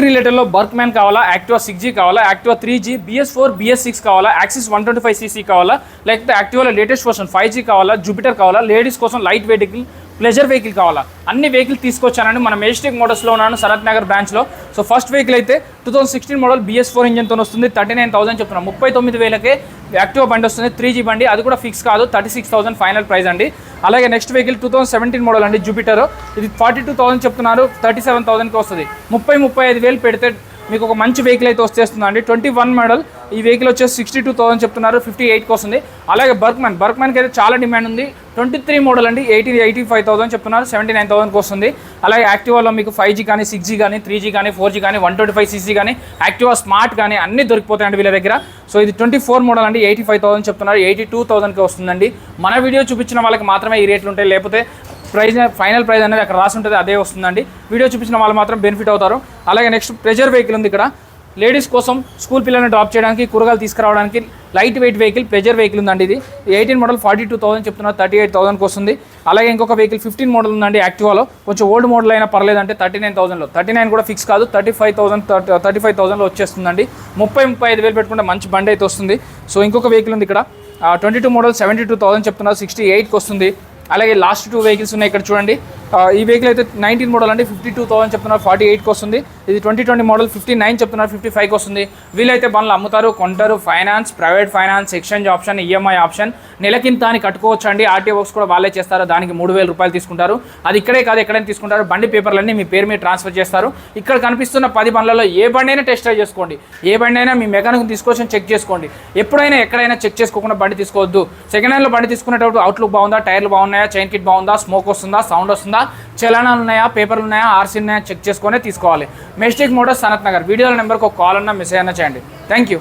రిలేటెడ్లో బర్క్మ్యాన్ కావాలా, Activa 6G కావాలా, Activa 3G, BS4, BS6 కావాలా, యాక్సిస్ 125cc కావాలా, లేకపోతే యాక్టివాలో లేటెస్ట్ వర్షన్ 5G కావాలా, జూపిటర్ కావాలా, లేడీస్ కోసం లైట్ వెహికల్, ప్లెజర్ వెహికల్ కావాలా, అన్ని వెహికల్ తీసుకొచ్చానండి మన మెజెస్టిక్ మోటార్స్లో ఉన్నాను శరత్ నగర్ బ్రాంచ్లో. సో ఫస్ట్ వెహికల్ అయితే 2016 మోడల్ BS4 ఇంజన్తో వస్తుంది. 39,000 చెప్తున్నాను. 39,000కే యాక్టివా బండి వస్తుంది, 3G బండి. అది కూడా ఫిక్స్ కాదు, 36,000 ఫైనల్ ప్రైస్ అండి. అలాగే నెక్స్ట్ వెహికల్ 2017 మోడల్ అండి జూపిటర్. ఇది 42,000 చెప్తున్నారు, 37,000కి వస్తుంది. 35,000 పెడితే మీకు ఒక మంచి వెహికల్ అయితే వచ్చేస్తుందండి. 21 మోడల్ ఈ వెహికల్ వచ్చేసి 62,000 చెప్తున్నారు, 58కి వస్తుంది. అలాగే బర్క్మ్యాన్కి అయితే చాలా డిమాండ్ ఉంది. 23 మోడల్ అండి, 85,000 చెప్తున్నారు, 79,000కి వస్తుంది. అలాగే యాక్టివాలో మీకు 5G కానీ, 6G కానీ, 3G కానీ, 4G కానీ, 125cc కానీ, యాక్టివా స్మార్ట్ కానీ అన్నీ దొరికిపోతాయండి వీళ్ళ దగ్గర. సో ఇది 24 మోడల్ అండి, 85,000 చెప్తున్నారు, 82,000కి వస్తుందండి. మన వీడియో చూపించిన వాళ్ళకి మాత్రమే ఈ రేట్లు ఉంటాయి, లేకపోతే ఫైనల్ ప్రైస్ అనేది అక్కడ రాసి ఉంటుంది, అదే వస్తుందండి. వీడియో చూపించిన వాళ్ళు మాత్రం బెనిఫిట్ అవుతారు. అలాగే నెక్స్ట్ ప్లెజర్ వెహికల్ ఉంది ఇక్కడ. లేడీస్ కోసం స్కూల్ పిల్లల్ని డ్రాప్ చేయడానికి, కూరగాయలు తీసుకురావడానికి light weight vehicle, pleasure vehicle ఉందండి. ఇది 18 మోడల్ 42,000 చెప్తున్నారు, 38,000కి వస్తుంది. అలాగే ఇంకొక వెహికల్ 15 మోడల్ ఉందండి యాక్టివాలో. కొంచెం ఓల్డ్ మోడల్ అయినా పర్లేదంటే 39,000లో, 39 కూడా ఫిక్స్ కాదు, 35,000లో వచ్చేస్తుందండి. 35,000 పెట్టుకుంటే మంచి బండి అయితే వస్తుంది. సో ఇంకొక వెహికల్ ఉంది ఇక్కడ 22 మోడల్ 72,000 చెప్తున్నారు, 68కి వస్తుంది. అలాగే లాస్ట్ 2 వెహికల్స్ ఉన్నాయి ఇక్కడ చూడండి. ఈ వెహికల్ అయితే 19 మోడల్ అండి, 52,000 చెప్తున్నారు, 48కి వస్తుంది. ఇది 2020 మోడల్ 59 చెప్తున్నారు, 55కి వస్తుంది. వీలైతే బండ్లు అమ్ముతారు, కొంటారు, finance, private finance, exchange option, EMI option, నెలకింత అని కట్టుకోవచ్చు అండి. ఆర్టీఓ వర్క్స్ కూడా వాళ్ళే చేస్తారు, దానికి 3,000 రూపాయలు తీసుకుంటారు. అది ఇక్కడే కాదు ఎక్కడైనా తీసుకుంటారు. బండి పేపర్లన్నీ మీ పేరు మీద ట్రాన్స్ఫర్ చేస్తారు. ఇక్కడ కనిపిస్తున్న 10 బండ్లలో ఏ బండి అయినా టెస్ట్ డ్రైవ్ చేసుకోండి, ఏ బండి అయినా మీ మెకానిక్ తీసుకొచ్చి చెక్ చేసుకోండి. ఎప్పుడైనా ఎక్కడైనా చెక్ చేసుకోకుండా బండి తీసుకోవద్దు. సెకండ్ హ్యాండ్లో బండి తీసుకునేటప్పుడు అవుట్లుక్ బాగుందా, టైర్లు బాగున్నాయా, చైన్ కిట్ బాగుందా, స్మోక్ వస్తుందా, సౌండ్ వస్తుందా, చలానాలు ఉన్నాయా, పేపర్లు ఉన్నాయా, ఆర్సీ ఉన్నాయా చెక్ చేసుకునే తీసుకోవాలి. Majestic Motors Sharath Nagar. వీడియోల నెంబర్కి ఒక కాల్ అన్నా మెసేజ్ అన్నా చేయండి. Thank you.